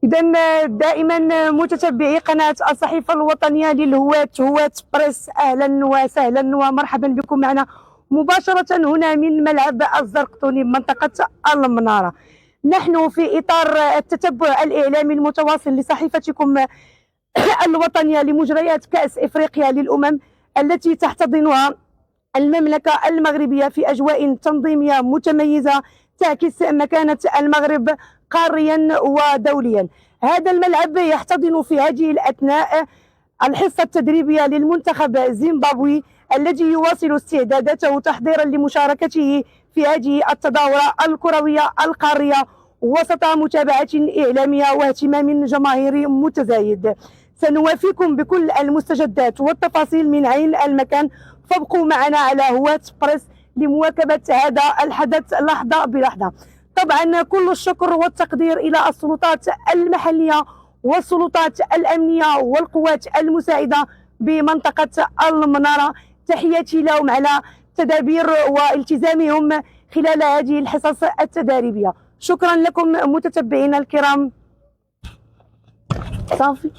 إذا دائما متتبعي قناة الصحيفة الوطنية للهواة هواة بريس، أهلا وسهلا ومرحبا بكم معنا مباشرة هنا من ملعب الزرقطوني بمنطقة المنارة. نحن في إطار التتبع الإعلامي المتواصل لصحيفتكم الوطنية لمجريات كأس إفريقيا للأمم التي تحتضنها المملكة المغربية في أجواء تنظيمية متميزة تعكس مكانة المغرب قاريا ودوليا. هذا الملعب يحتضن في هذه الأثناء الحصة التدريبية للمنتخب الزيمبابوي الذي يواصل استعداداته تحضيرا لمشاركته في هذه التظاهرة الكروية القارية وسط متابعة إعلامية واهتمام جماهيري متزايد. سنوافيكم بكل المستجدات والتفاصيل من عين المكان، فابقوا معنا على هواة بريس لمواكبة هذا الحدث لحظة بلحظة. طبعا كل الشكر والتقدير إلى السلطات المحلية والسلطات الأمنية والقوات المساعدة بمنطقة المنارة، تحياتي لهم على تدابير والتزامهم خلال هذه الحصص التدريبية. شكرا لكم متتبعينا الكرام. صافي.